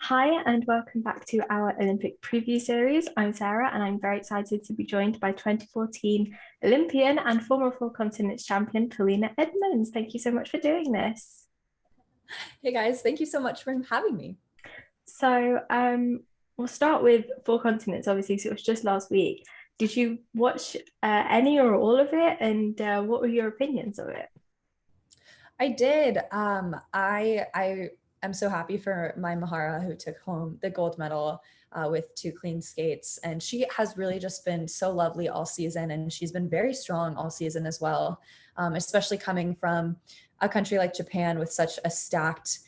Hi, and welcome back to our Olympic preview series. I'm Sarah, and I'm very excited to be joined by 2014 Olympian and former Four Continents champion Polina Edmunds. Thank you so much for doing this. Hey guys, thank you so much for having me. So, we'll start with Four Continents, obviously, so it was just last week. Did you watch any or all of it, and what were your opinions of it? I did. I am so happy for my Mahara who took home the gold medal with two clean skates, and she has really just been so lovely all season, and she's been very strong all season as well, especially coming from a country like Japan with such a stacked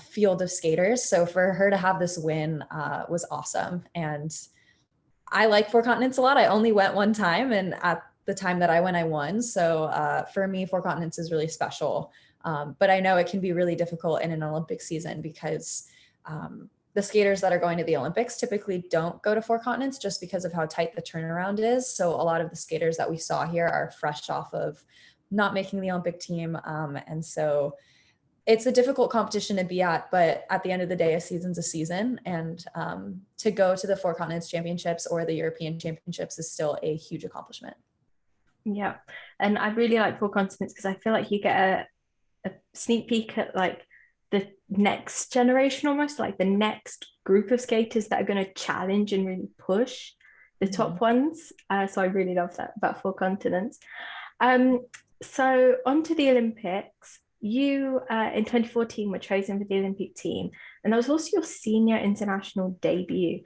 field of skaters. So for her to have this win was awesome, and I like Four Continents a lot. I only went one time, and at the time that I went, I won. So for me, Four Continents is really special. But I know it can be really difficult in an Olympic season because the skaters that are going to the Olympics typically don't go to Four Continents just because of how tight the turnaround is. So a lot of the skaters that we saw here are fresh off of not making the Olympic team. And so it's a difficult competition to be at, but at the end of the day, a season's a season. And to go to the Four Continents Championships or the European Championships is still a huge accomplishment. Yeah, and I really like Four Continents because I feel like you get a sneak peek at like the next generation, almost like the next group of skaters that are going to challenge and really push the Mhm. top ones. So I really love that about Four Continents. Um, so on to the Olympics. You in 2014 were chosen for the Olympic team, and that was also your senior international debut.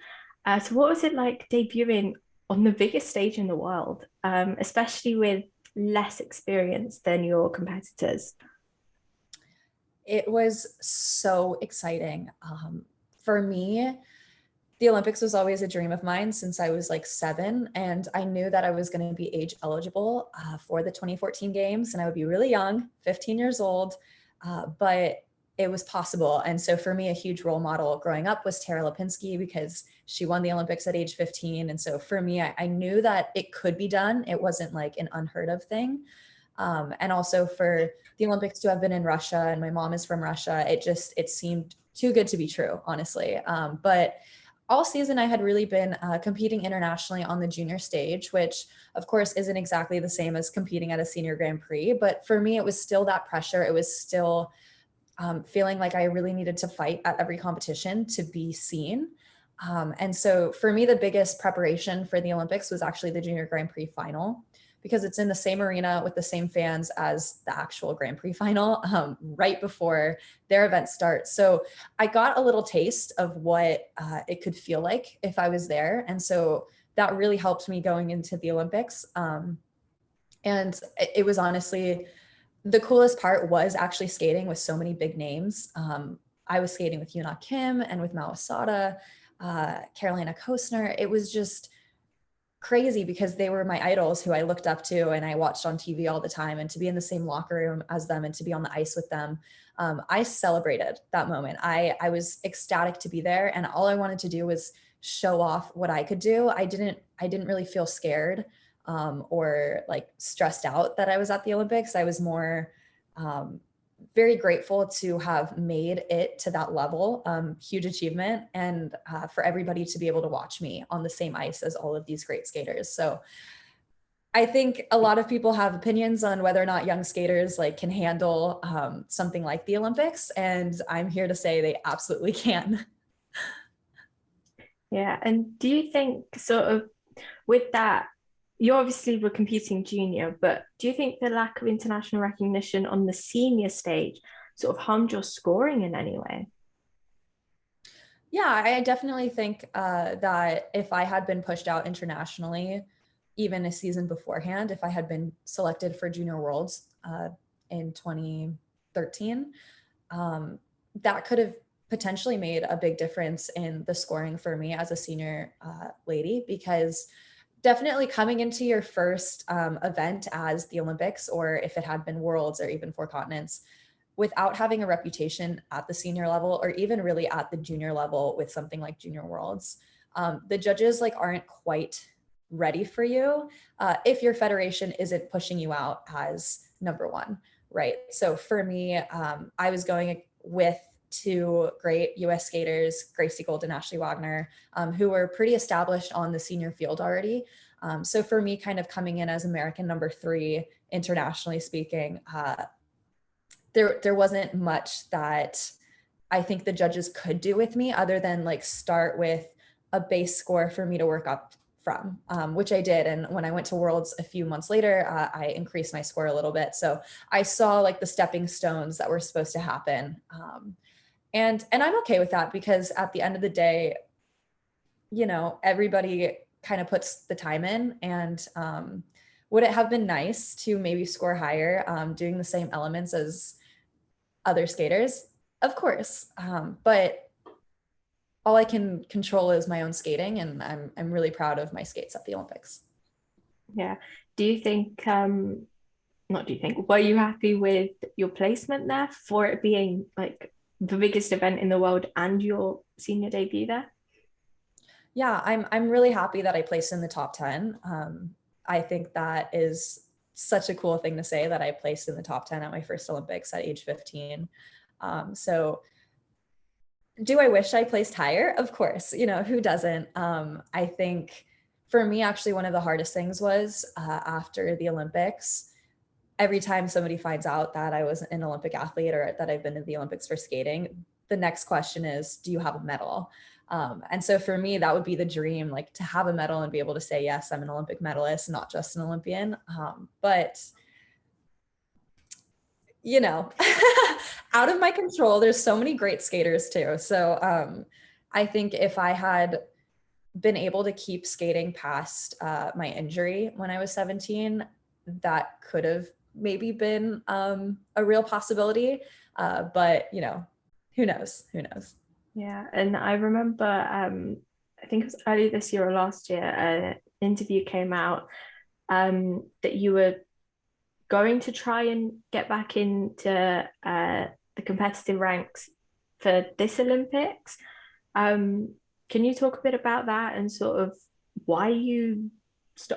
So what was it like debuting on the biggest stage in the world, especially with less experience than your competitors? It was so exciting. For me, the Olympics was always a dream of mine since I was like 7. And I knew that I was going to be age eligible for the 2014 games. And I would be really young, 15 years old, but it was possible. And so for me, a huge role model growing up was Tara Lipinski because she won the Olympics at age 15. And so for me, I knew that it could be done. It wasn't like an unheard of thing. And also for the Olympics to have been in Russia, and my mom is from Russia, it seemed too good to be true, honestly. But all season I had really been competing internationally on the junior stage, which of course isn't exactly the same as competing at a senior Grand Prix. But for me, it was still that pressure. It was still feeling like I really needed to fight at every competition to be seen. And so for me, the biggest preparation for the Olympics was actually the Junior Grand Prix final because it's in the same arena with the same fans as the actual Grand Prix final right before their event starts. So I got a little taste of what it could feel like if I was there. And so that really helped me going into the Olympics. And it was honestly the coolest part was actually skating with so many big names. I was skating with Yuna Kim and with Mao Asada, Carolina Kostner. It was just crazy because they were my idols who I looked up to and I watched on TV all the time. And to be in the same locker room as them and to be on the ice with them, I celebrated that moment. I was ecstatic to be there, and all I wanted to do was show off what I could do. I didn't really feel scared or like stressed out that I was at the Olympics. I was more um, very grateful to have made it to that level. Huge achievement, and for everybody to be able to watch me on the same ice as all of these great skaters. So I think a lot of people have opinions on whether or not young skaters like can handle something like the Olympics, and I'm here to say they absolutely can. Yeah, and do you think sort of with that, you obviously were competing junior, but do you think the lack of international recognition on the senior stage sort of harmed your scoring in any way? Yeah, I definitely think that if I had been pushed out internationally, even a season beforehand, if I had been selected for Junior Worlds in 2013, um, that could have potentially made a big difference in the scoring for me as a senior lady, because definitely coming into your first event as the Olympics, or if it had been Worlds or even Four Continents, without having a reputation at the senior level or even really at the junior level with something like Junior Worlds, the judges like aren't quite ready for you if your federation isn't pushing you out as number one, right? So for me, I was going with two great US skaters, Gracie Gold and Ashley Wagner, who were pretty established on the senior field already. So for me, kind of coming in as American number 3, internationally speaking, there wasn't much that I think the judges could do with me other than like start with a base score for me to work up from, which I did. And when I went to Worlds a few months later, I increased my score a little bit. So I saw like the stepping stones that were supposed to happen. And I'm okay with that, because at the end of the day, you know, everybody kind of puts the time in. And would it have been nice to maybe score higher doing the same elements as other skaters? Of course. But all I can control is my own skating, and I'm really proud of my skates at the Olympics. Yeah. Do you think, not do you think, were you happy with your placement there for it being like the biggest event in the world and your senior debut there? Yeah, I'm really happy that I placed in the top 10. I think that is such a cool thing to say, that I placed in the top 10 at my first Olympics at age 15. So do I wish I placed higher? Of course, you know, who doesn't? I think for me, actually, one of the hardest things was after the Olympics, every time somebody finds out that I was an Olympic athlete or that I've been to the Olympics for skating, the next question is, do you have a medal? And so for me, that would be the dream, like to have a medal and be able to say, yes, I'm an Olympic medalist, not just an Olympian. But you know, out of my control. There's so many great skaters too. So I think if I had been able to keep skating past my injury when I was 17, that could have maybe been a real possibility. But, you know, who knows? Who knows? Yeah. And I remember, I think it was early this year or last year, an interview came out that you were going to try and get back into the competitive ranks for this Olympics. Can you talk a bit about that and sort of why you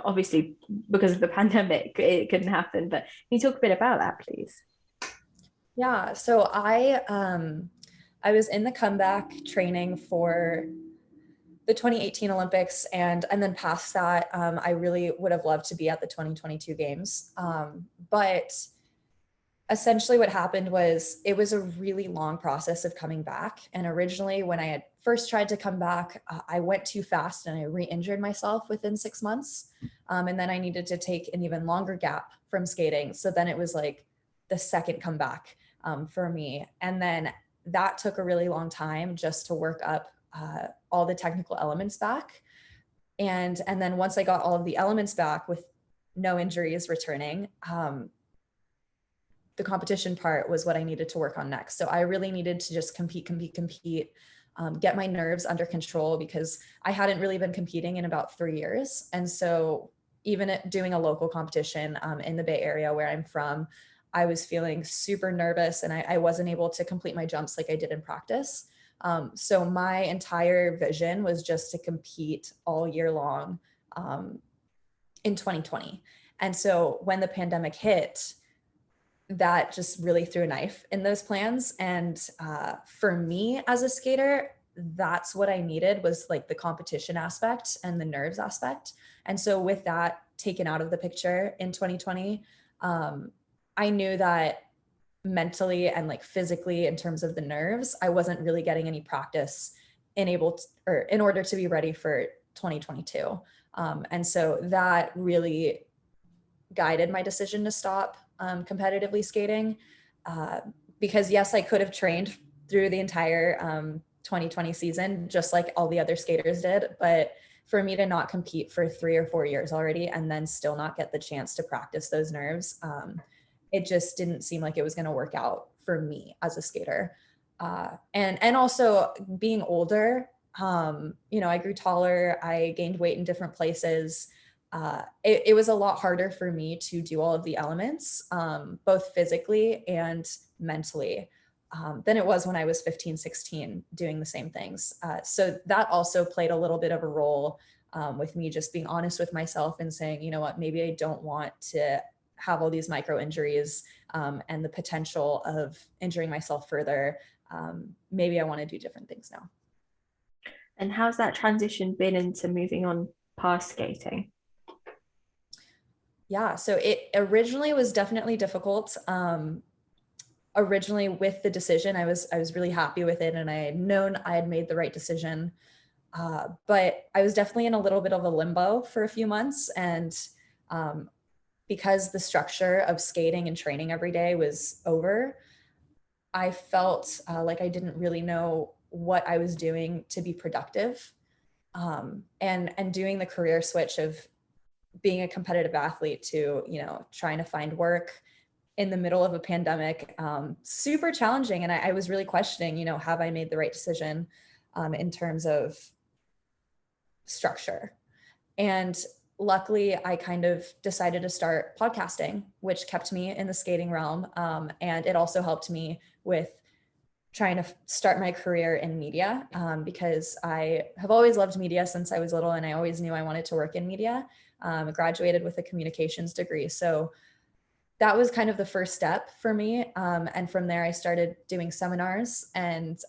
obviously because of the pandemic it couldn't happen, but can you talk a bit about that, please? Yeah, so I was in the comeback training for the 2018 Olympics, and then past that, I really would have loved to be at the 2022 games. But essentially what happened was it was a really long process of coming back. And originally when I had first tried to come back, I went too fast and I re-injured myself within 6 months. And then I needed to take an even longer gap from skating. So then it was like the second comeback for me. And then that took a really long time just to work up all the technical elements back. And then once I got all of the elements back with no injuries returning, the competition part was what I needed to work on next. So I really needed to just compete, get my nerves under control, because I hadn't really been competing in about 3 years. And so even doing a local competition in the Bay Area where I'm from, I was feeling super nervous and I wasn't able to complete my jumps like I did in practice. So my entire vision was just to compete all year long in 2020. And so when the pandemic hit, that just really threw a knife in those plans. And for me as a skater, that's what I needed, was like the competition aspect and the nerves aspect. And so with that taken out of the picture in 2020, I knew that mentally and like physically, in terms of the nerves, I wasn't really getting any practice in order to be ready for 2022. And so that really guided my decision to stop competitively skating, because yes, I could have trained through the entire 2020 season, just like all the other skaters did. But for me to not compete for 3 or 4 years already and then still not get the chance to practice those nerves, it just didn't seem like it was going to work out for me as a skater. And also being older, you know, I grew taller, I gained weight in different places. It was a lot harder for me to do all of the elements, both physically and mentally, than it was when I was 15, 16 doing the same things. So that also played a little bit of a role with me just being honest with myself and saying, you know what, maybe I don't want to have all these micro injuries and the potential of injuring myself further. maybe I want to do different things now. And how's that transition been into moving on past skating? Yeah, so it originally was definitely difficult. Originally with the decision, I was really happy with it, and I had known I had made the right decision. But I was definitely in a little bit of a limbo for a few months. And because the structure of skating and training every day was over, I felt like I didn't really know what I was doing to be productive. And doing the career switch of being a competitive athlete to, trying to find work in the middle of a pandemic, super challenging. And I was really questioning, have I made the right decision in terms of structure? And luckily, I kind of decided to start podcasting, which kept me in the skating realm. And it also helped me with trying to start my career in media, because I have always loved media since I was little, and I always knew I wanted to work in media. I graduated with a communications degree. So that was kind of the first step for me. And from there, I started doing seminars and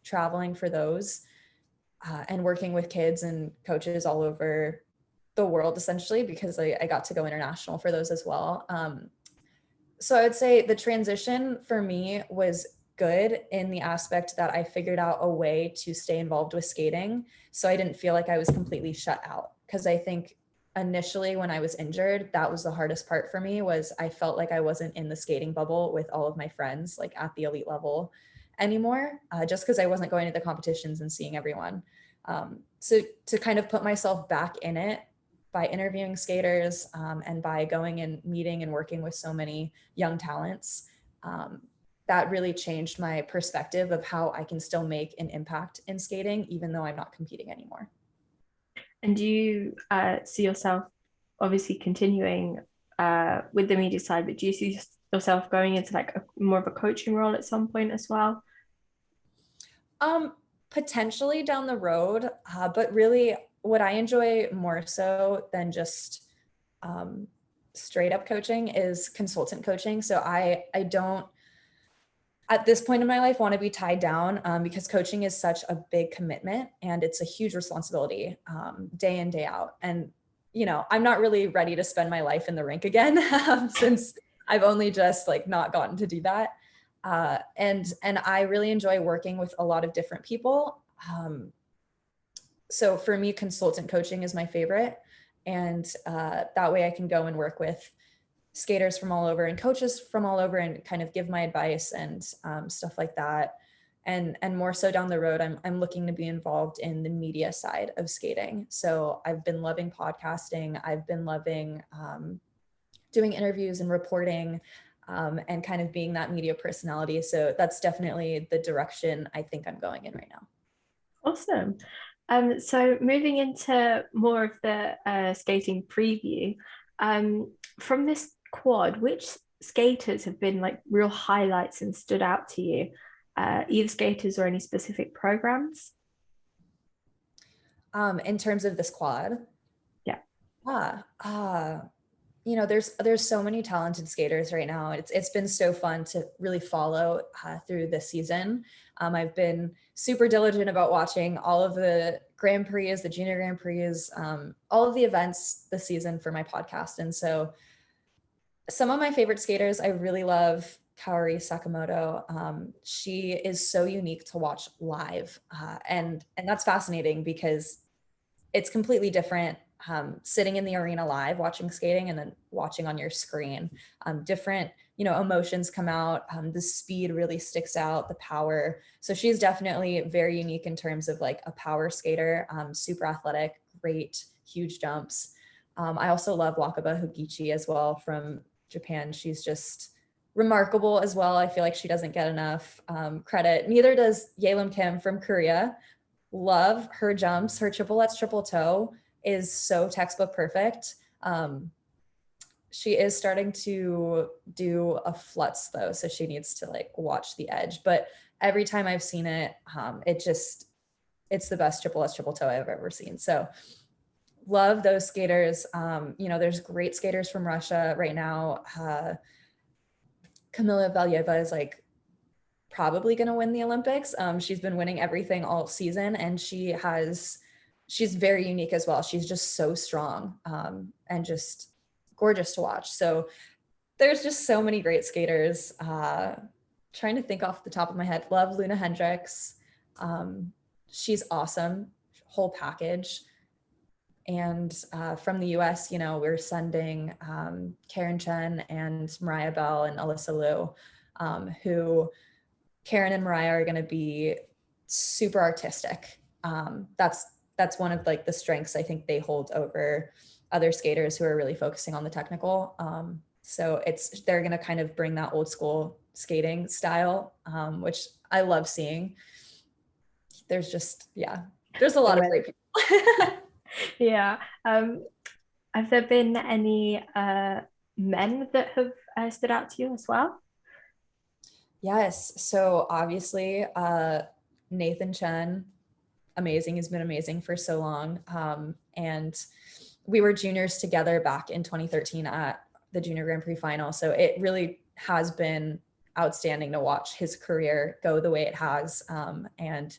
traveling for those, and working with kids and coaches all over the world, essentially, because I got to go international for those as well. So I would say the transition for me was good in the aspect that I figured out a way to stay involved with skating. So I didn't feel like I was completely shut out, because I think initially when I was injured, that was the hardest part for me. Was I felt like I wasn't in the skating bubble with all of my friends, like at the elite level anymore, just because I wasn't going to the competitions and seeing everyone. So to kind of put myself back in it by interviewing skaters, and by going and meeting and working with so many young talents, that really changed my perspective of how I can still make an impact in skating, even though I'm not competing anymore. And do you see yourself obviously continuing with the media side, but do you see yourself going into like more of a coaching role at some point as well? Potentially down the road, but really what I enjoy more so than just straight up coaching is consultant coaching. So I don't, at this point in my life, want to be tied down, because coaching is such a big commitment and it's a huge responsibility, day in, day out. And, I'm not really ready to spend my life in the rink again, since I've only just like not gotten to do that. And I really enjoy working with a lot of different people. So for me, consultant coaching is my favorite. And that way I can go and work with skaters from all over and coaches from all over and kind of give my advice and stuff like that. And more so down the road, I'm looking to be involved in the media side of skating. So I've been loving podcasting. I've been loving doing interviews and reporting, and kind of being that media personality. So that's definitely the direction I think I'm going in right now. Awesome. So moving into more of the skating preview, from this quad, which skaters have been like real highlights and stood out to you? Either skaters or any specific programs? In terms of this quad? Yeah. There's so many talented skaters right now. It's been so fun to really follow through this season. I've been super diligent about watching all of the Grand Prix, the Junior Grand Prix, all of the events this season for my podcast. And so some of my favorite skaters, I really love Kaori Sakamoto. She is so unique to watch live. And that's fascinating because it's completely different, sitting in the arena live, watching skating, and then watching on your screen. Different, emotions come out. The speed really sticks out, the power. So she's definitely very unique in terms of like a power skater, super athletic, great, huge jumps. I also love Wakaba Hugichi as well from Japan. She's just remarkable as well. I feel like she doesn't get enough credit. Neither does Yelim Kim from Korea. Love her jumps. Her triple Lutz triple toe is so textbook perfect. She is starting to do a flutz though, so she needs to like watch the edge. But every time I've seen it, it's the best triple Lutz triple toe I've ever seen. So love those skaters. There's great skaters from Russia right now. Kamila Valyeva is like probably going to win the Olympics. She's been winning everything all season, and she's very unique as well. She's just so strong, and just gorgeous to watch. So there's just so many great skaters. Trying to think off the top of my head, love Luna Hendricks. She's awesome, whole package. And from the US, you know, we're sending Karen Chen and Mariah Bell and Alyssa Liu, who Karen and Mariah are going to be super artistic. That's one of like the strengths I think they hold over other skaters who are really focusing on the technical. So they're going to kind of bring that old school skating style, which I love seeing. There's just, there's a lot of great people. Yeah. Have there been any men that have stood out to you as well? Yes. So obviously, Nathan Chen, amazing. He's been amazing for so long. And we were juniors together back in 2013 at the Junior Grand Prix final. So it really has been outstanding to watch his career go the way it has, and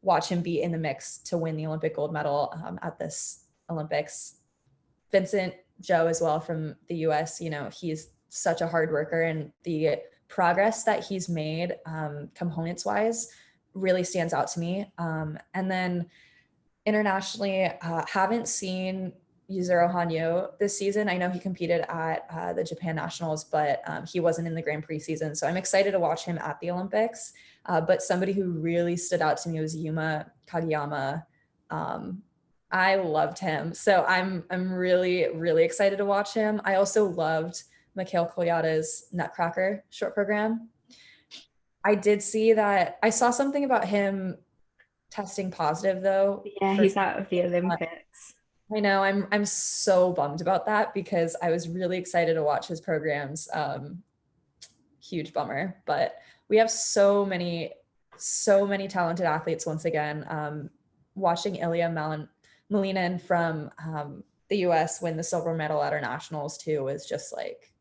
watch him be in the mix to win the Olympic gold medal at this Olympics. Vincent Joe as well from the US, you know, he's such a hard worker, and the progress that he's made components wise really stands out to me. And then internationally, haven't seen Yuzuru Hanyu this season. I know he competed at the Japan Nationals, but he wasn't in the Grand Prix season. So I'm excited to watch him at the Olympics. But somebody who really stood out to me was Yuma Kageyama. I loved him. So I'm really, really excited to watch him. I also loved Mikhail Kolyada's Nutcracker short program. I did see that. I saw something about him testing positive though. Yeah, he's out of the Olympics. I know. I'm so bummed about that because I was really excited to watch his programs. Huge bummer, but we have so many talented athletes once again. Watching Ilya Malinin from the US win the silver medal at our nationals too was just like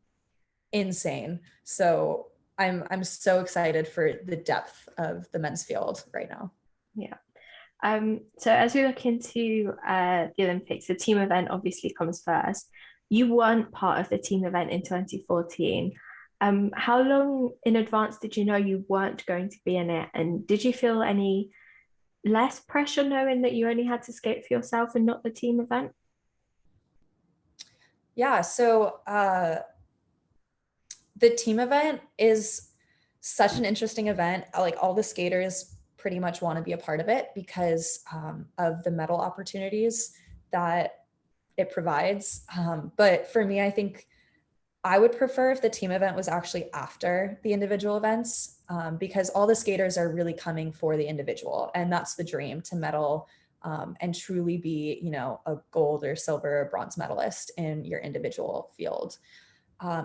insane. So I'm so excited for the depth of the men's field right now. Yeah. So as we look into the Olympics, the team event obviously comes first. You weren't part of the team event in 2014. How long in advance did you know you weren't going to be in it? And did you feel any less pressure knowing that you only had to skate for yourself and not the team event? Yeah, so the team event is such an interesting event. Like all the skaters pretty much want to be a part of it because of the medal opportunities that it provides. But for me, I think I would prefer if the team event was actually after the individual events, because all the skaters are really coming for the individual, and that's the dream, to medal and truly be, you know, a gold or silver or bronze medalist in your individual field.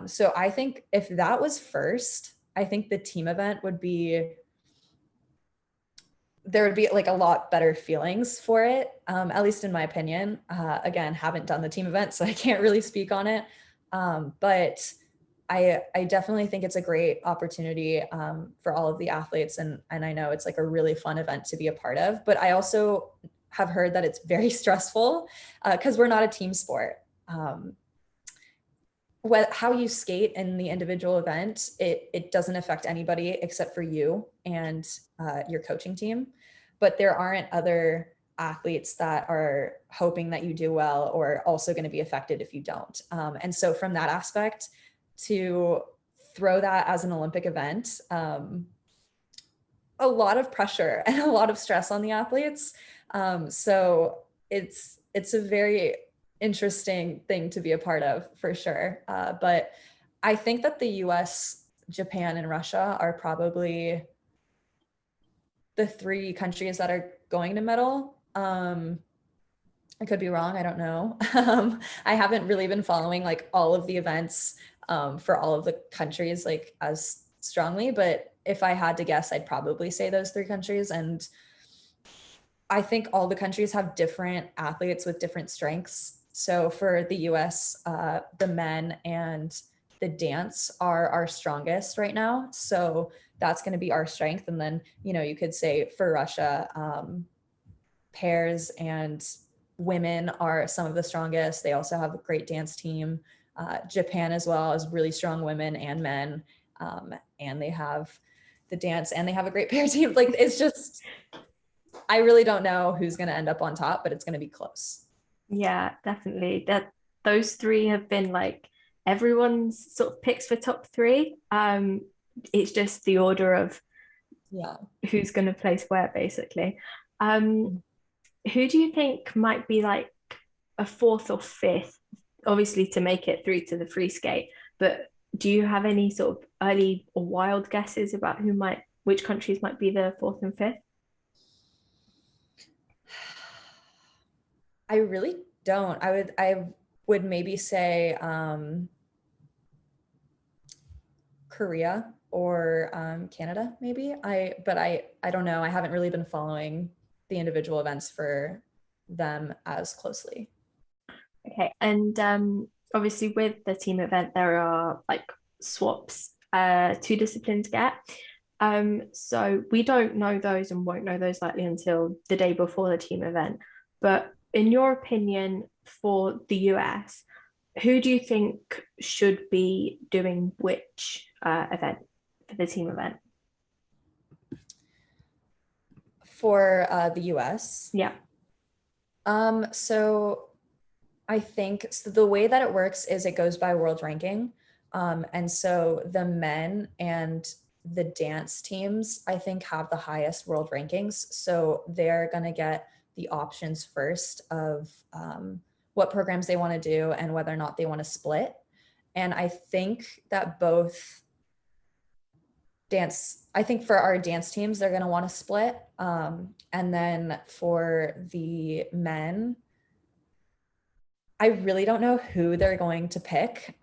So I think if that was first, I think the team event there would be like a lot better feelings for it, at least in my opinion. Again, haven't done the team event, so I can't really speak on it. But I definitely think it's a great opportunity for all of the athletes. And I know it's like a really fun event to be a part of, but I also have heard that it's very stressful because we're not a team sport. How you skate in the individual event, it doesn't affect anybody except for you and your coaching team. But there aren't other athletes that are hoping that you do well or also going to be affected if you don't. And so from that aspect, to throw that as an Olympic event, a lot of pressure and a lot of stress on the athletes. So it's a very interesting thing to be a part of for sure. But I think that the US, Japan, and Russia are probably the three countries that are going to medal. I could be wrong. I don't know. I haven't really been following like all of the events for all of the countries like as strongly, but if I had to guess, I'd probably say those three countries. And I think all the countries have different athletes with different strengths. So for the US, the men and the dance are our strongest right now. So that's going to be our strength. And then, you know, you could say for Russia, pairs and women are some of the strongest. They also have a great dance team. Japan as well is really strong women and men. And they have the dance and they have a great pair team. Like, it's just, I really don't know who's going to end up on top, but it's going to be close. Yeah, definitely. That those three have been like everyone's sort of picks for top three. It's just the order of Yeah. who's going to place where, basically. Um, who do you think might be like a fourth or fifth, obviously to make it through to the free skate, but do you have any sort of early or wild guesses about which countries might be the fourth and fifth? I really don't. I would maybe say Korea or Canada, maybe. But I don't know. I haven't really been following the individual events for them as closely. Okay, and obviously with the team event, there are like swaps two disciplines get. So we don't know those and won't know those likely until the day before the team event. But in your opinion, for the US, who do you think should be doing which event for the team event? For the US? Yeah. So I think so the way that it works is it goes by world ranking. And so the men and the dance teams, I think, have the highest world rankings. So they're going to get the options first of what programs they want to do and whether or not they want to split. And I think that I think for our dance teams, they're going to want to split. And then for the men, I really don't know who they're going to pick.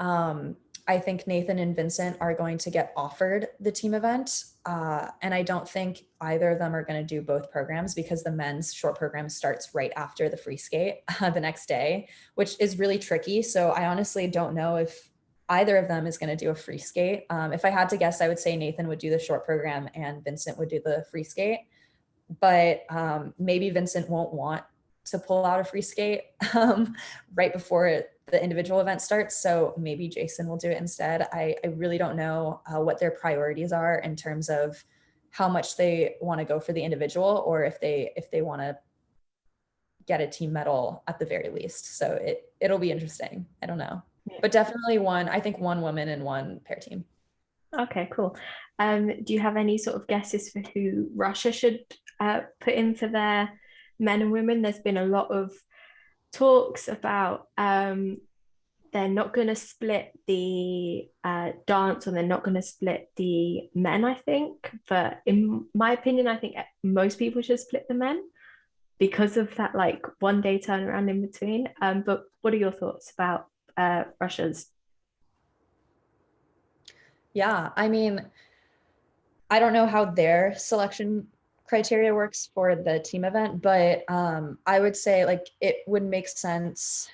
I think Nathan and Vincent are going to get offered the team event. And I don't think either of them are going to do both programs because the men's short program starts right after the free skate the next day, which is really tricky. So I honestly don't know if either of them is going to do a free skate. If I had to guess, I would say Nathan would do the short program and Vincent would do the free skate. But maybe Vincent won't want to pull out a free skate right before the individual event starts. So maybe Jason will do it instead. I really don't know what their priorities are in terms of how much they want to go for the individual or if they want to get a team medal at the very least. So it'll be interesting. I don't know. Yeah. But definitely I think one woman and one pair team. Okay, cool. Do you have any sort of guesses for who Russia should put in for their men and women? There's been a lot of talks about they're not going to split the dance, or they're not going to split the men, I think. But in my opinion, I think most people should split the men because of that like 1 day turnaround in between. But what are your thoughts about Russia's? Yeah, I mean, I don't know how their selection criteria works for the team event, but I would say like it would make sense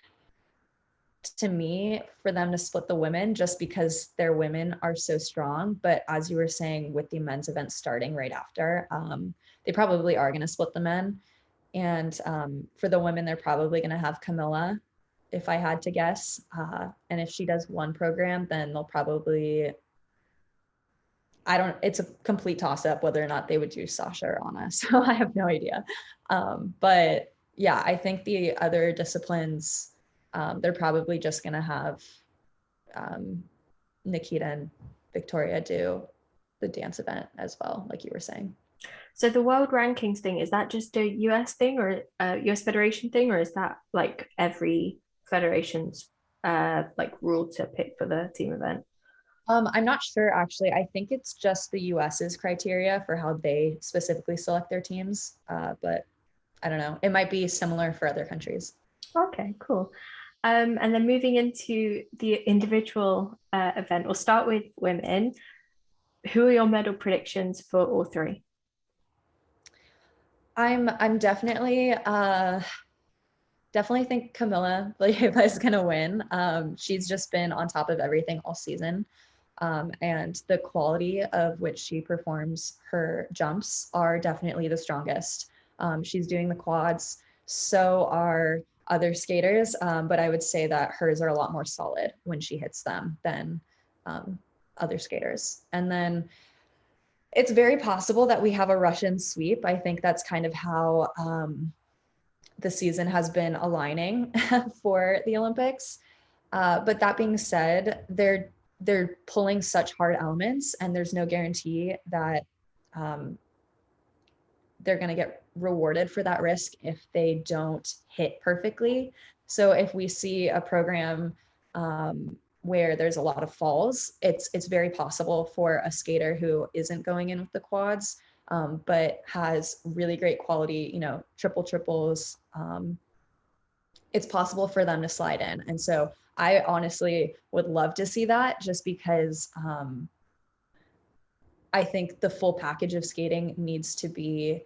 to me for them to split the women just because their women are so strong. But as you were saying, with the men's event starting right after, they probably are going to split the men. And for the women, they're probably going to have Camilla, if I had to guess. And if she does one program, then they'll probably, it's a complete toss up whether or not they would do Sasha or Anna. So I have no idea. But yeah, I think the other disciplines, they're probably just going to have Nikita and Victoria do the dance event as well, like you were saying. So the world rankings thing, is that just a US thing or a US federation thing, or is that like every federation's like rule to pick for the team event? I'm not sure actually. I think it's just the US's criteria for how they specifically select their teams. But I don't know. It might be similar for other countries. Okay, cool. And then moving into the individual event, we'll start with women. Who are your medal predictions for all three? I'm definitely think Camilla is gonna win. She's just been on top of everything all season. And the quality of which she performs her jumps are definitely the strongest. She's doing the quads, so are other skaters, but I would say that hers are a lot more solid when she hits them than other skaters. And then it's very possible that we have a Russian sweep. I think that's kind of how the season has been aligning for the Olympics. But that being said, they're pulling such hard elements, and there's no guarantee that they're going to get rewarded for that risk if they don't hit perfectly. So if we see a program where there's a lot of falls, it's very possible for a skater who isn't going in with the quads, but has really great quality, you know, triples, it's possible for them to slide in. And so I honestly would love to see that, just because I think the full package of skating needs to be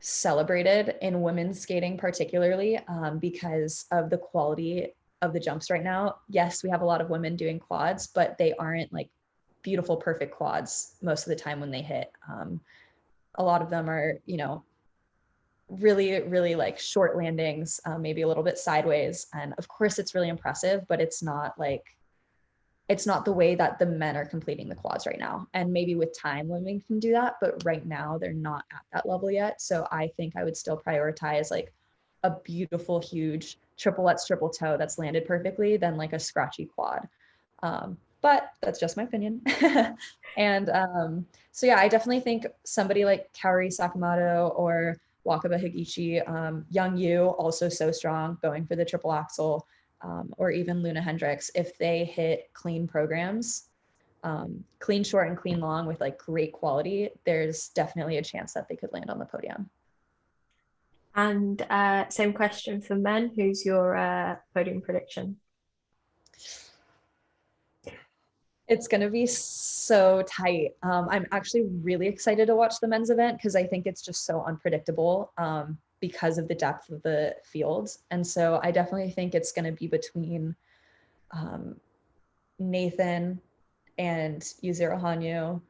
celebrated in women's skating, particularly because of the quality of the jumps right now. Yes, we have a lot of women doing quads, but they aren't like beautiful, perfect quads most of the time when they hit. A lot of them are, you know, really, really like short landings, maybe a little bit sideways. And of course it's really impressive, but it's not the way that the men are completing the quads right now. And maybe with time women can do that, but right now they're not at that level yet. So I think I would still prioritize like a beautiful, huge triplets, triple toe that's landed perfectly than like a scratchy quad. But that's just my opinion. And so yeah, I definitely think somebody like Kaori Sakamoto or Wakaba Higichi, Young Yu, also so strong, going for the triple axel, or even Luna Hendricks, if they hit clean programs, clean short and clean long with like great quality, there's definitely a chance that they could land on the podium. And same question for men. Who's your podium prediction? It's going to be so tight. I'm actually really excited to watch the men's event because I think it's just so unpredictable because of the depth of the field. And so I definitely think it's going to be between Nathan and Yuzuru Hanyu.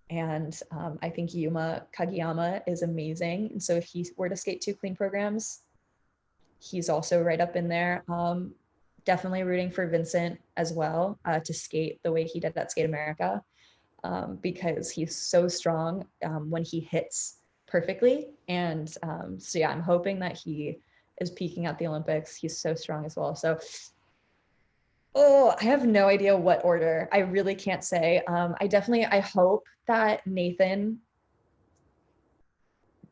And I think Yuma Kagiyama is amazing. And so if he were to skate 2 clean programs, he's also right up in there. Definitely rooting for Vincent as well to skate the way he did at Skate America, because he's so strong when he hits perfectly. And so yeah, I'm hoping that he is peaking at the Olympics. He's so strong as well. So I have no idea what order. I really can't say. I hope that Nathan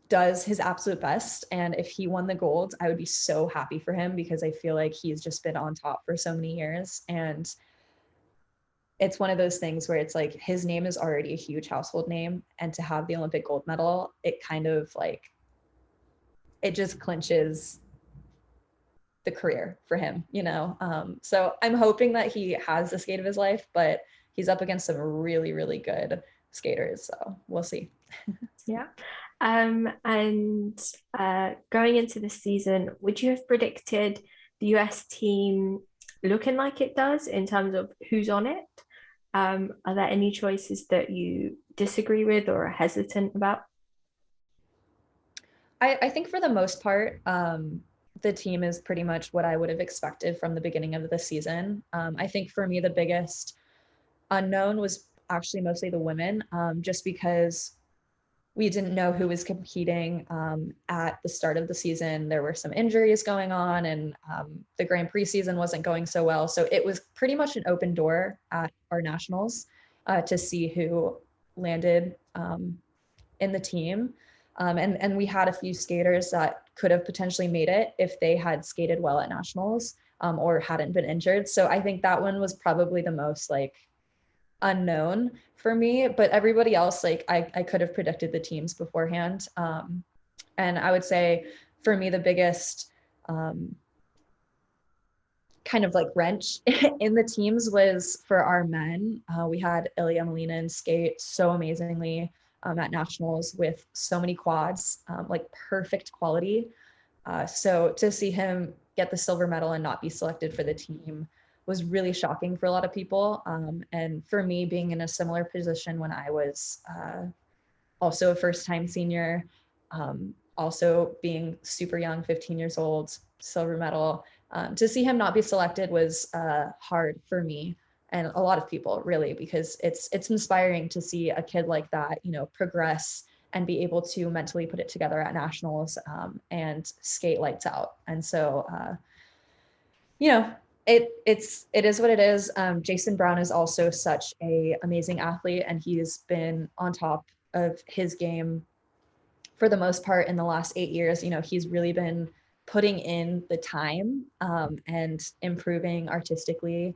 does his absolute best. And if he won the gold, I would be so happy for him, because I feel like he's just been on top for so many years. And it's one of those things where it's like his name is already a huge household name. And to have the Olympic gold medal, it kind of like, it just clinches the career for him, you know? So I'm hoping that he has the skate of his life, but he's up against some really, really good skaters. So we'll see. Yeah. And going into the season, would you have predicted the US team looking like it does in terms of who's on it? Are there any choices that you disagree with or are hesitant about? I think for the most part, the team is pretty much what I would have expected from the beginning of the season. I think for me, the biggest unknown was actually mostly the women, just because we didn't know who was competing at the start of the season. There were some injuries going on, and the Grand Prix season wasn't going so well. So it was pretty much an open door at our nationals to see who landed in the team. And we had a few skaters that could have potentially made it if they had skated well at nationals or hadn't been injured. So I think that one was probably the most like unknown for me, but everybody else, like I could have predicted the teams beforehand. And I would say for me, the biggest kind of like wrench in the teams was for our men. We had Ilya Malinin skate so amazingly at nationals with so many quads, like perfect quality. So to see him get the silver medal and not be selected for the team was really shocking for a lot of people. And for me, being in a similar position when I was also a first-time senior, also being super young, 15 years old, silver medal, to see him not be selected was hard for me and a lot of people, really, because it's inspiring to see a kid like that, you know, progress and be able to mentally put it together at nationals, and skate lights out. And so, you know, it is what it is. Jason Brown is also such a amazing athlete, and he's been on top of his game for the most part in the last 8 years. You know, he's really been putting in the time, and improving artistically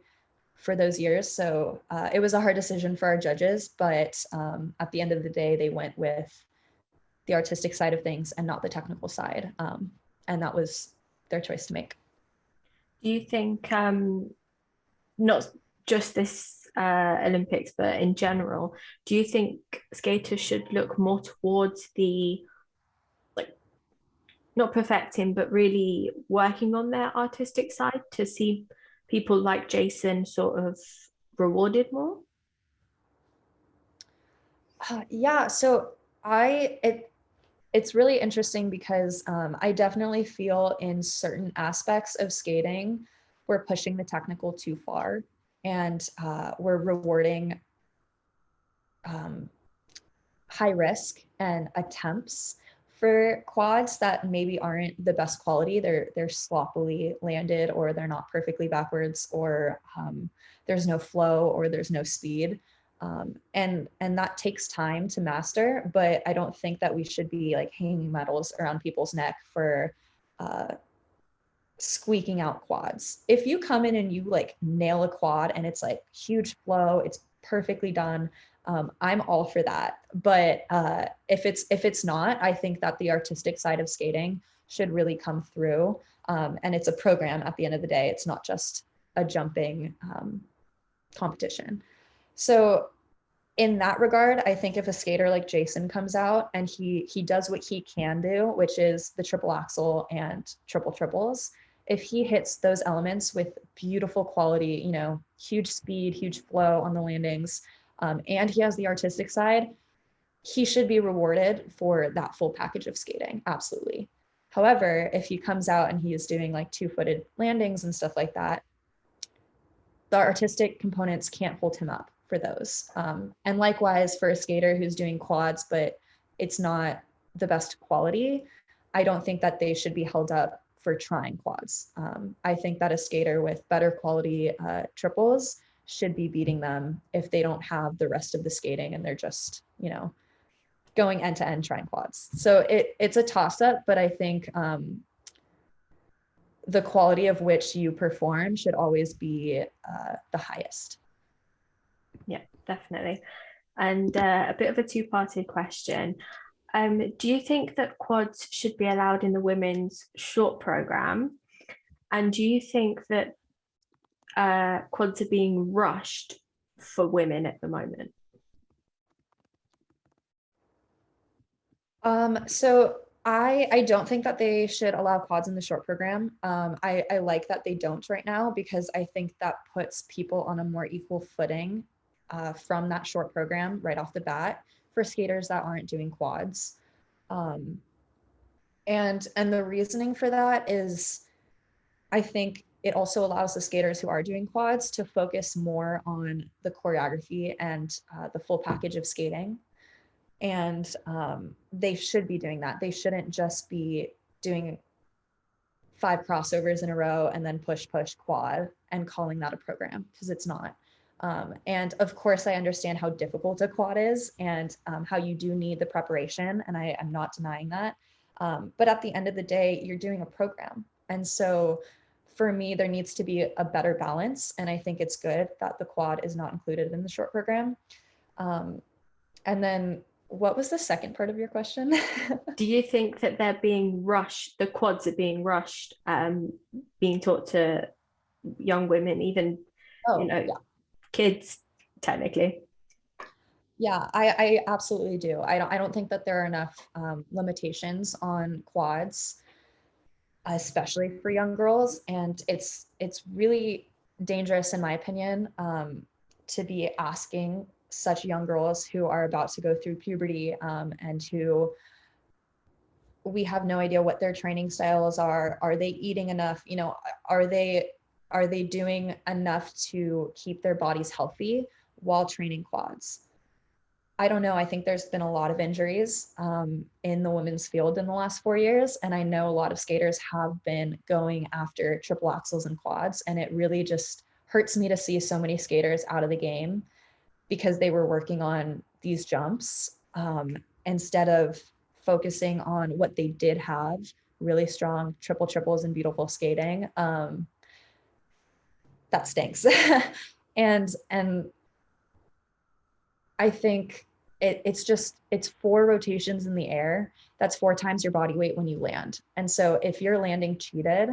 for those years. So it was a hard decision for our judges, but at the end of the day, they went with the artistic side of things and not the technical side. And that was their choice to make. Do you think, not just this Olympics, but in general, do you think skaters should look more towards the, like, not perfecting, but really working on their artistic side to see people like Jason sort of rewarded more? Yeah, so it's really interesting because I definitely feel in certain aspects of skating, we're pushing the technical too far, and we're rewarding high risk and attempts for quads that maybe aren't the best quality. They're sloppily landed, or they're not perfectly backwards, or there's no flow, or there's no speed. And that takes time to master, but I don't think that we should be like hanging medals around people's neck for squeaking out quads. If you come in and you like nail a quad and it's like huge flow, it's perfectly done, I'm all for that. But if it's not, I think that the artistic side of skating should really come through. And it's a program at the end of the day. It's not just a jumping competition. So in that regard, I think if a skater like Jason comes out and he does what he can do, which is the triple axel and triple triples, if he hits those elements with beautiful quality, you know, huge speed, huge flow on the landings, and he has the artistic side, he should be rewarded for that full package of skating. Absolutely. However, if he comes out and he is doing like two-footed landings and stuff like that, the artistic components can't hold him up for those. And likewise for a skater who's doing quads, but it's not the best quality, I don't think that they should be held up for trying quads. I think that a skater with better quality triples should be beating them if they don't have the rest of the skating and they're just, you know, going end to end trying quads. So it's a toss up, but I think the quality of which you perform should always be the highest. Yeah, definitely. And a bit of a two-parted question. Do you think that quads should be allowed in the women's short program? And do you think that quads are being rushed for women at the moment? So I don't think that they should allow quads in the short program. I like that they don't right now, because I think that puts people on a more equal footing from that short program right off the bat for skaters that aren't doing quads. And the reasoning for that is, I think it also allows the skaters who are doing quads to focus more on the choreography and the full package of skating. And they should be doing that. They shouldn't just be doing 5 crossovers in a row and then push quad and calling that a program, because it's not. And of course, I understand how difficult a quad is, and how you do need the preparation, and I am not denying that. But at the end of the day, you're doing a program. And so for me, there needs to be a better balance. And I think it's good that the quad is not included in the short program. And then what was the second part of your question? Do you think that they're being rushed, the quads are being rushed, being taught to young women, even, Oh, you know, yeah. kids, technically? Yeah, I absolutely do. I don't think that there are enough limitations on quads, especially for young girls. And it's really dangerous, in my opinion, to be asking such young girls who are about to go through puberty, and who we have no idea what their training styles are. Are they eating enough? You know, are they doing enough to keep their bodies healthy while training quads? I don't know. I think there's been a lot of injuries in the women's field in the last 4 years. And I know a lot of skaters have been going after triple axels and quads. And it really just hurts me to see so many skaters out of the game because they were working on these jumps instead of focusing on what they did have, really strong triples and beautiful skating. That stinks. and I think it's 4 rotations in the air. That's 4 times your body weight when you land. And so if you're landing cheated,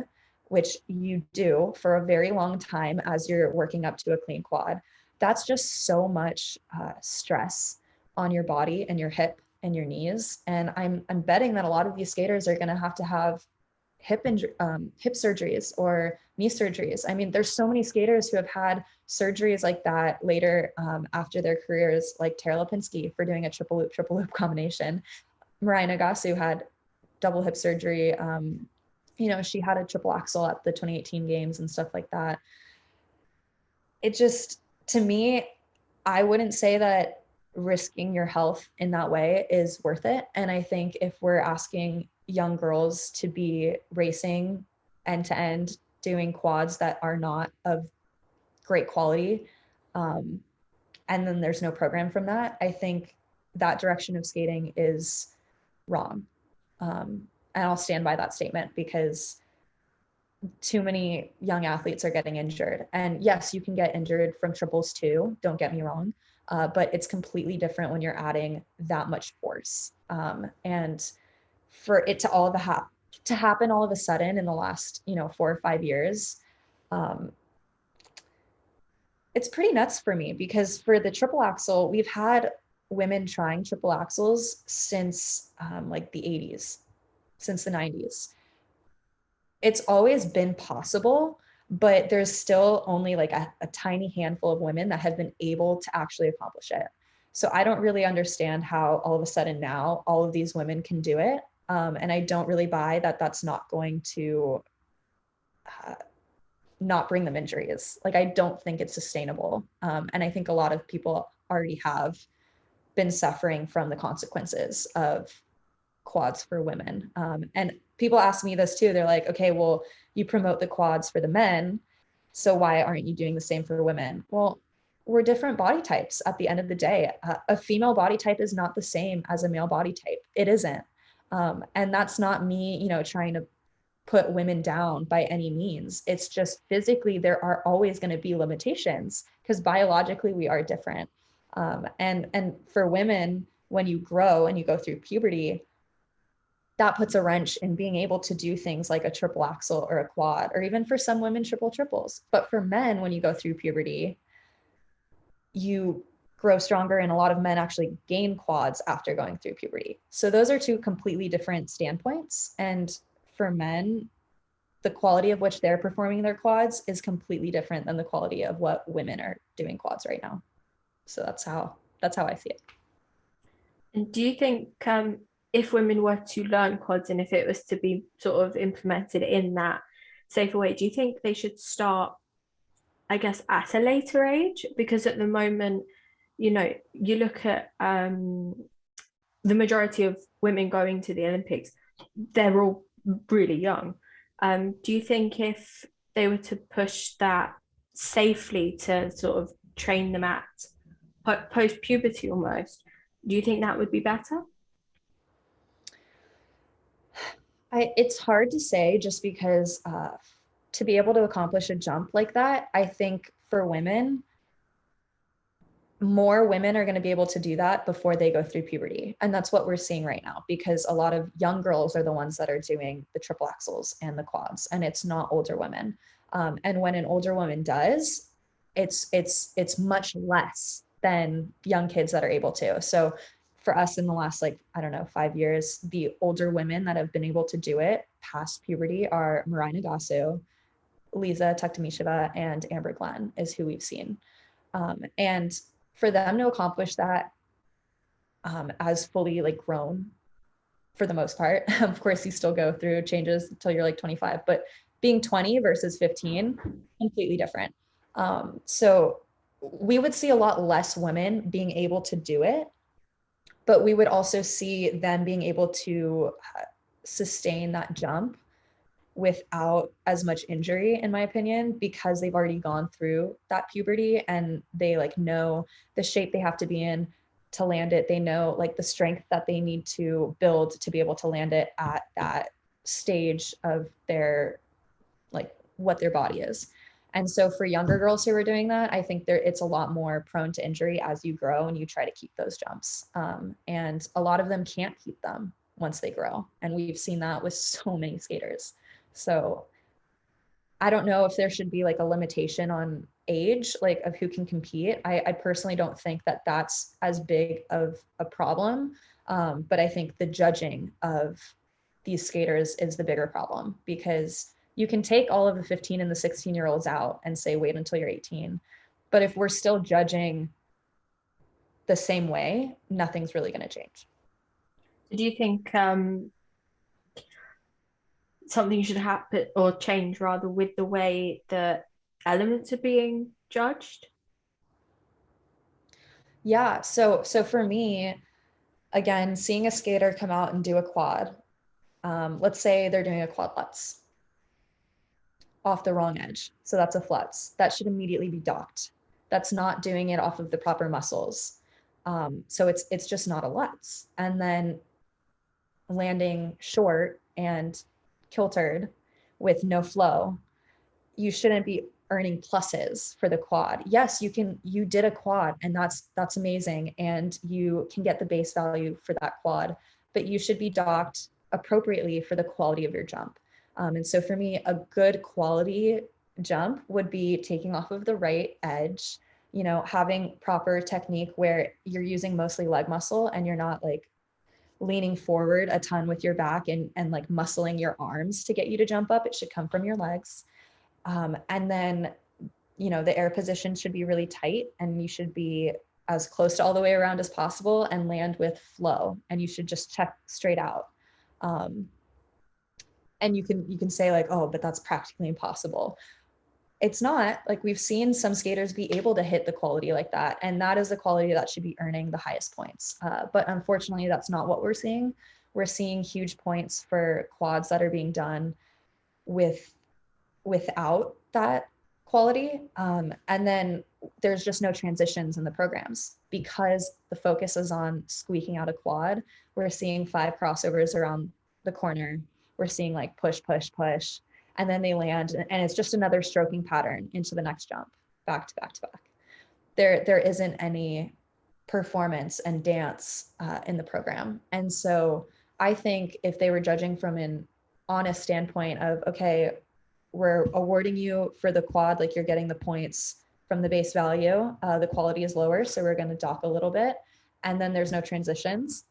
which you do for a very long time as you're working up to a clean quad, that's just so much stress on your body and your hip and your knees. And I'm betting that a lot of these skaters are going to have hip surgeries or knee surgeries. I mean, there's so many skaters who have had surgeries like that later after their careers, like Tara Lipinski for doing a triple loop combination. Mariah Nagasu had double hip surgery. You know, she had a triple axel at the 2018 games and stuff like that. It just, to me, I wouldn't say that risking your health in that way is worth it. And I think if we're asking young girls to be racing end to end, doing quads that are not of great quality, and then there's no program from that, I think that direction of skating is wrong. And I'll stand by that statement because too many young athletes are getting injured. And yes, you can get injured from triples too, don't get me wrong, but it's completely different when you're adding that much force. And for it to all to happen all of a sudden in the last, 4 or 5 years, it's pretty nuts for me because for the triple axel, we've had women trying triple axels since like the 80s, since the 90s. It's always been possible, but there's still only like a tiny handful of women that have been able to actually accomplish it. So I don't really understand how all of a sudden now all of these women can do it. And I don't really buy that that's not going to not bring them injuries. Like, I don't think it's sustainable. And I think a lot of people already have been suffering from the consequences of quads for women. And people ask me this too. They're like, okay, well, you promote the quads for the men, so why aren't you doing the same for women? Well, we're different body types at the end of the day. A female body type is not the same as a male body type. It isn't. And that's not me, trying to put women down by any means. It's just physically, there are always going to be limitations because biologically we are different. And for women, when you grow and you go through puberty, that puts a wrench in being able to do things like a triple axel or a quad, or even for some women, triples. But for men, when you go through puberty, you grow stronger, and a lot of men actually gain quads after going through puberty. So those are 2 completely different standpoints. And for men, the quality of which they're performing their quads is completely different than the quality of what women are doing quads right now. So that's how I see it. And do you think if women were to learn quads and if it was to be sort of implemented in that safer way, do you think they should start, I guess, at a later age? Because at the moment, you look at the majority of women going to the Olympics, they're all really young. Do you think if they were to push that safely to sort of train them at post-puberty almost, do you think that would be better? It's hard to say just because to be able to accomplish a jump like that, I think for women, more women are going to be able to do that before they go through puberty. And that's what we're seeing right now, because a lot of young girls are the ones that are doing the triple axels and the quads, and it's not older women. And when an older woman does, it's much less than young kids that are able to. So for us in the last, 5 years, the older women that have been able to do it past puberty are Mariah Nagasu, Lisa Tuktamisheva and Amber Glenn is who we've seen. And for them to accomplish that as fully like grown for the most part, of course you still go through changes until you're like 25, but being 20 versus 15, completely different. So we would see a lot less women being able to do it, but we would also see them being able to sustain that jump without as much injury, in my opinion, because they've already gone through that puberty and they like know the shape they have to be in to land it. They know like the strength that they need to build to be able to land it at that stage of their, like what their body is. And so for younger girls who are doing that, I think it's a lot more prone to injury as you grow and you try to keep those jumps. And a lot of them can't keep them once they grow. And we've seen that with so many skaters. So I don't know if there should be like a limitation on age, like of who can compete. I personally don't think that that's as big of a problem. But I think the judging of these skaters is the bigger problem, because you can take all of the 15 and the 16-year-olds out and say, wait until you're 18. But if we're still judging the same way, nothing's really going to change. Do you think something should happen or change rather with the way that elements are being judged? Yeah, so for me, again, seeing a skater come out and do a quad, let's say they're doing a quad lutz off the wrong edge. So that's a flutz. That should immediately be docked. That's not doing it off of the proper muscles. So it's just not a lutz. And then landing short and kiltered with no flow, you shouldn't be earning pluses for the quad. Yes, you did a quad and that's amazing. And you can get the base value for that quad, but you should be docked appropriately for the quality of your jump. And so for me, a good quality jump would be taking off of the right edge, you know, having proper technique where you're using mostly leg muscle and you're not like leaning forward a ton with your back and like muscling your arms to get you to jump up. It should come from your legs. And then, you know, the air position should be really tight and you should be as close to all the way around as possible and land with flow. And you should just check straight out. And you can say like, oh, but that's practically impossible. It's not. Like, we've seen some skaters be able to hit the quality like that. And that is the quality that should be earning the highest points. But unfortunately, that's not what we're seeing. We're seeing huge points for quads that are being done without that quality. And then there's just no transitions in the programs because the focus is on squeaking out a quad. We're seeing 5 crossovers around the corner. We're seeing like push, push, push, and then they land and it's just another stroking pattern into the next jump, back to back to back. There isn't any performance and dance in the program. And so I think if they were judging from an honest standpoint of, okay, we're awarding you for the quad, like you're getting the points from the base value, the quality is lower, so we're going to dock a little bit, and then there's no transitions,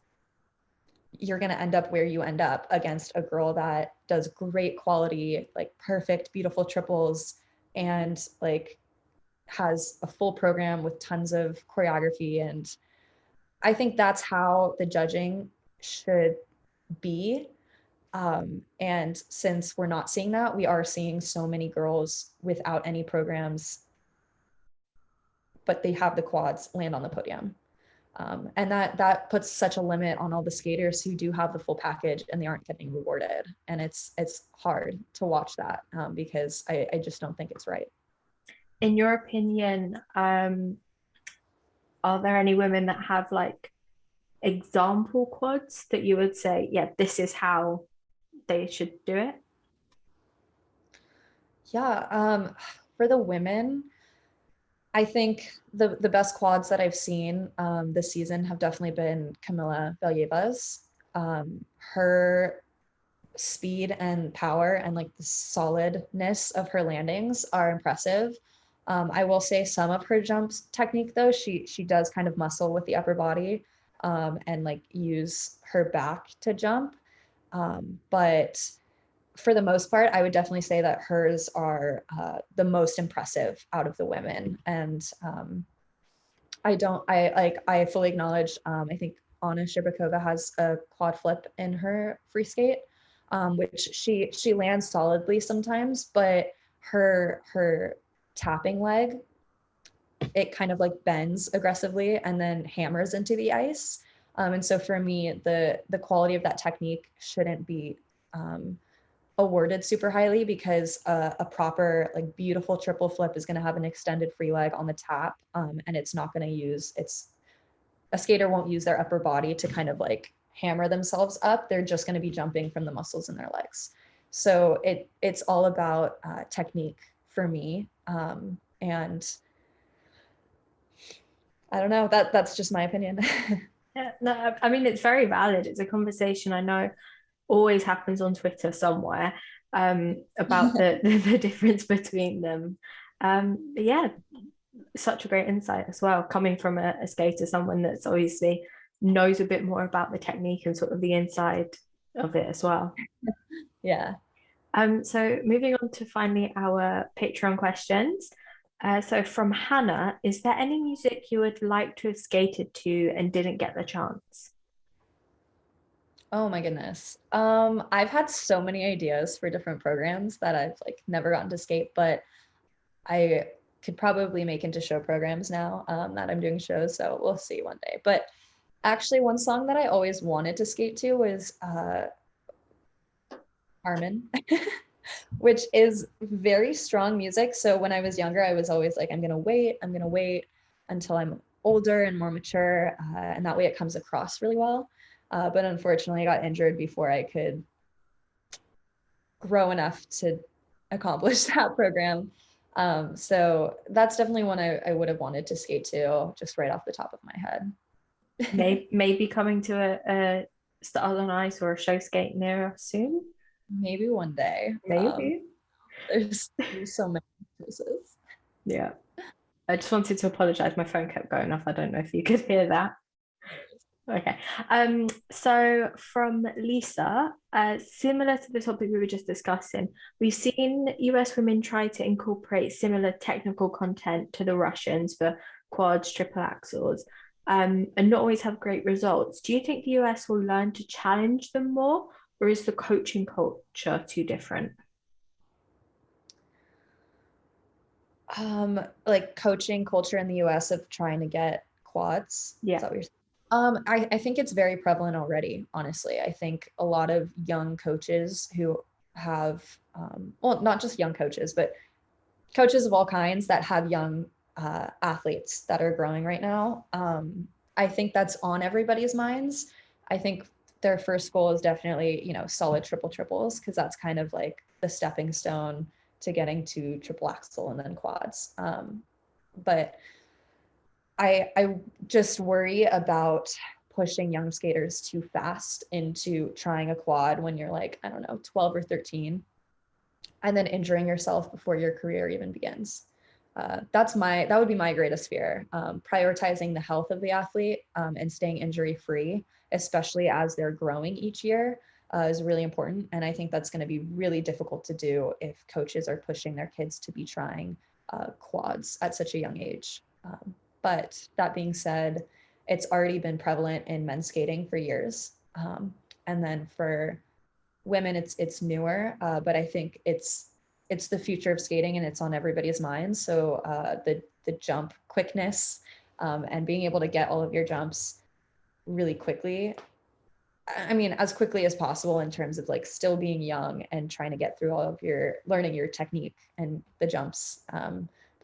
you're going to end up where you end up against a girl that does great quality, like perfect, beautiful triples, and like has a full program with tons of choreography. And I think that's how the judging should be. And since we're not seeing that, we are seeing so many girls without any programs, but they have the quads land on the podium. And that puts such a limit on all the skaters who do have the full package and they aren't getting rewarded. And it's hard to watch that because I just don't think it's right. In your opinion, are there any women that have like example quads that you would say, yeah, this is how they should do it? Yeah, for the women, I think the best quads that I've seen this season have definitely been Camila Valieva's. Her speed and power and like the solidness of her landings are impressive. I will say some of her jumps technique though, she does kind of muscle with the upper body and like use her back to jump. But for the most part, I would definitely say that hers are the most impressive out of the women. And I fully acknowledge, I think Anna Shcherbakova has a quad flip in her free skate, which she lands solidly sometimes, but her tapping leg, it kind of like bends aggressively and then hammers into the ice. And so for me, the quality of that technique shouldn't be awarded super highly, because a proper, like, beautiful triple flip is going to have an extended free leg on the tap, and it's not going to use, a skater won't use their upper body to kind of like hammer themselves up. They're just going to be jumping from the muscles in their legs. So it's all about technique for me. And I don't know, that's just my opinion. Yeah, no, I mean, it's very valid. It's a conversation I know always happens on Twitter somewhere, about the difference between them. But yeah, such a great insight as well, coming from a skater, someone that's obviously knows a bit more about the technique and sort of the inside of it as well. Yeah. So moving on to finally our Patreon questions. So from Hannah, is there any music you would like to have skated to and didn't get the chance? Oh my goodness. I've had so many ideas for different programs that I've like never gotten to skate, but I could probably make into show programs now, that I'm doing shows. So we'll see one day. But actually, one song that I always wanted to skate to was Carmen, which is very strong music. So when I was younger, I was always like, I'm going to wait until I'm older and more mature. And that way it comes across really well. But unfortunately, I got injured before I could grow enough to accomplish that program. So that's definitely one I would have wanted to skate to, just right off the top of my head. Maybe coming to a Stars on Ice or a show skate near us soon. Maybe one day. Maybe. There's so many places. Yeah. I just wanted to apologize. My phone kept going off. I don't know if you could hear that. Okay. So from Lisa, similar to the topic we were just discussing, we've seen US women try to incorporate similar technical content to the Russians for quads, triple axles, and not always have great results. Do you think the US will learn to challenge them more, or is the coaching culture too different? Like coaching culture in the US of trying to get quads. Yeah. Is that what you're saying? I think it's very prevalent already, honestly. I think a lot of young coaches who have, well, not just young coaches, but coaches of all kinds that have young athletes that are growing right now. I think that's on everybody's minds. I think their first goal is definitely, solid triples, because that's kind of like the stepping stone to getting to triple axel and then quads. But I just worry about pushing young skaters too fast into trying a quad when you're like, I don't know, 12 or 13, and then injuring yourself before your career even begins. That would be my greatest fear. Prioritizing the health of the athlete, and staying injury free, especially as they're growing each year, is really important. And I think that's going to be really difficult to do if coaches are pushing their kids to be trying quads at such a young age. But that being said, it's already been prevalent in men's skating for years. And then for women, it's newer, but I think it's the future of skating and it's on everybody's minds. So the jump quickness, and being able to get all of your jumps really quickly. I mean, as quickly as possible in terms of like still being young and trying to get through all of learning your technique and the jumps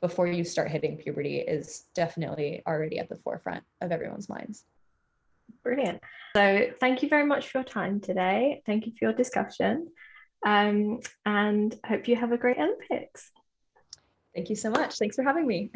before you start hitting puberty is definitely already at the forefront of everyone's minds. Brilliant. So thank you very much for your time today. Thank you for your discussion. And hope you have a great Olympics. Thank you so much. Thanks for having me.